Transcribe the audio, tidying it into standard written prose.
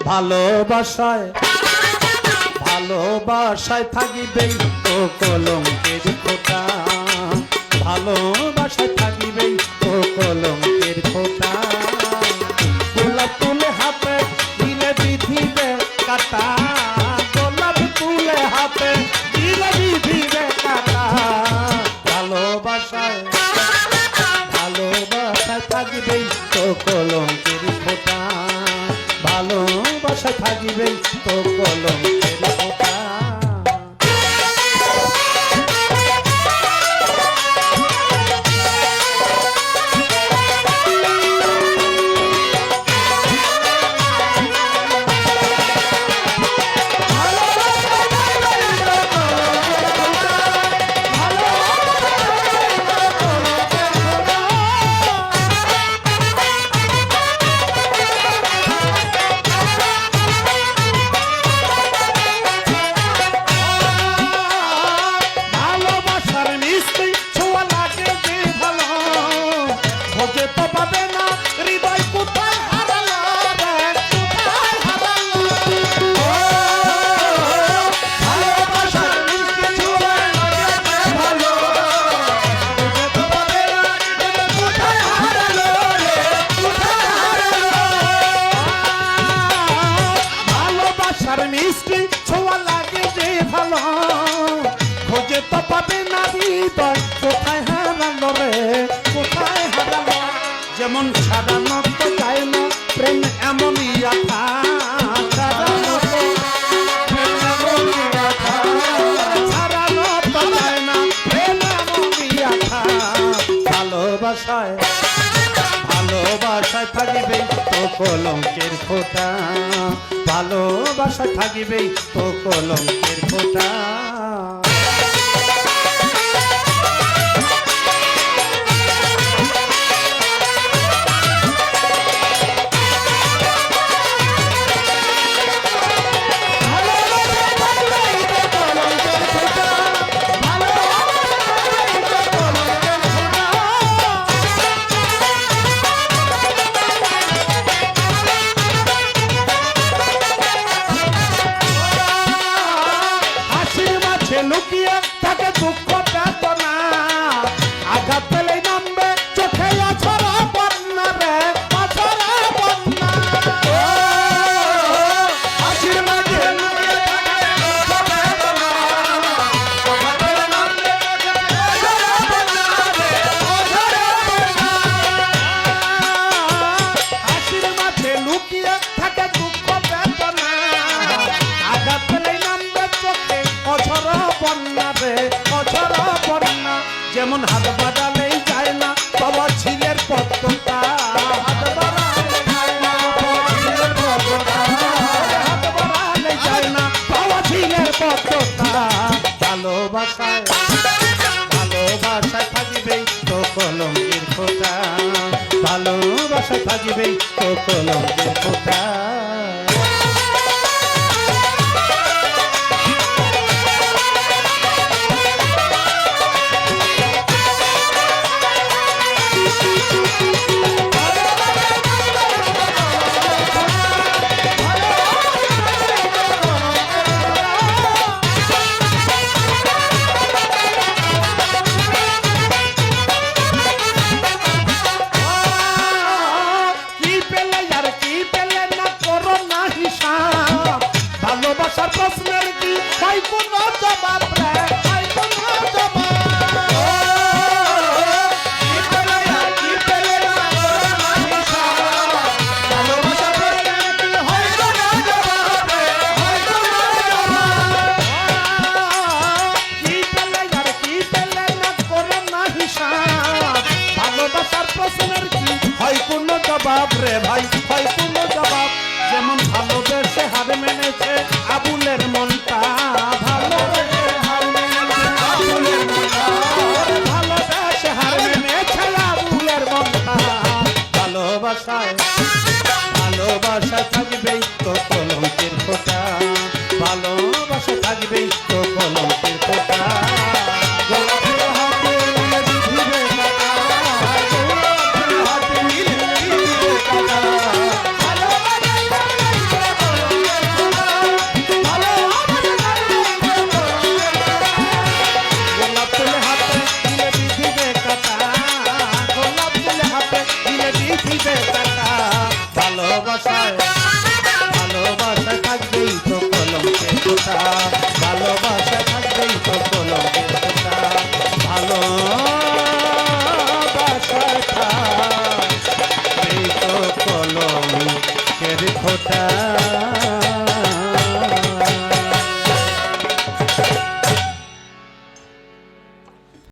ভালোবাসায় ভালোবাসায় থাকিবে তো কলঙ্কের খোঁটা, ভালোবাসায় থাকিবে তো কলঙ্কের খোঁটা। গোলাপ তুলে হাতে দিলে বিধিবে কাটা, গোলাপ তুলে হাতে দিলে বিধিবে কাটা। ভালোবাসায় ভালোবাসায় থাকিবে তো কলঙ্কের খোঁটা, ভালোবাসা থাকিবে তো কলঙ্কের খোঁটা। মিষ্টি ছোঁয়া লাগে যে ভালো, খোঁজে তো পাবে না হৃদয় কোথায় হারালো রে, কোথায় হারালো। যেমন সারানো তো যায় না প্রেম এমনই আঠা, সারানো তো প্রেম এমনই আঠা, সারানো তো যায় না প্রেম এমনই আঠা। ভালোবাসায় ভালোবাসায় থাকিবে তো কলঙ্কের খোঁটা, ভালোবাসা থাকিবে তো কলঙ্কের খোঁটা। লুকিয়ে থাকে দুঃখ বেদনা, আঘাত পেলেই নামবে চোখে আছড়া বন্যা রে, আছড়া বন্যা। হাসির মাঝে লুকিয়ে থাকে দুঃখ বেদনা, আঘাত পেলে নামবে চোখে আছড়া বন্যা রে, আছড়া বন্যা। হাসির মাঝে লুকিয়ে থাকে দুঃখ বেদনা, আঘাত পেলেই নামবে চোখে অঝরা বন্যা রে, অঝরা বন্যা। যেমন হাত বাড়ালেই যায় না বাবা ঝিলের পদ্মটা, হাত বাড়ালেই যায় না বাবা ঝিলের পদ্মটা, হাত বাড়ালেই যায় না বাবা ঝিলের পদ্মটা। ভালোবাসায় ভালোবাসায় থাকিবে তো কলঙ্কের খোঁটা, ভালোবাসায় থাকিবে তো কলঙ্কের খোঁটা। ভালোবাসার প্রশ্নের কি হয় কোনো জবাব রে, হয় কোনো জবাব। কি পেলে না ভালোবাসার প্রশ্নের কি হয় কোনো জবাব রে, হয় কোনো জবাব। কি পেলে না করো না হিসাব, ভালোবাসার প্রশ্নের কি হয় কোনো জবাব রে ভাই, হয় কোনো জবাব। যেমন ভালোবেসে হার মেনেছে আবুলের মনটা, ভালো ভালোবাসা থাকবেই তো কলমের খোঁটা ভালোবাসা থাকবেই তো কলমের খোঁটা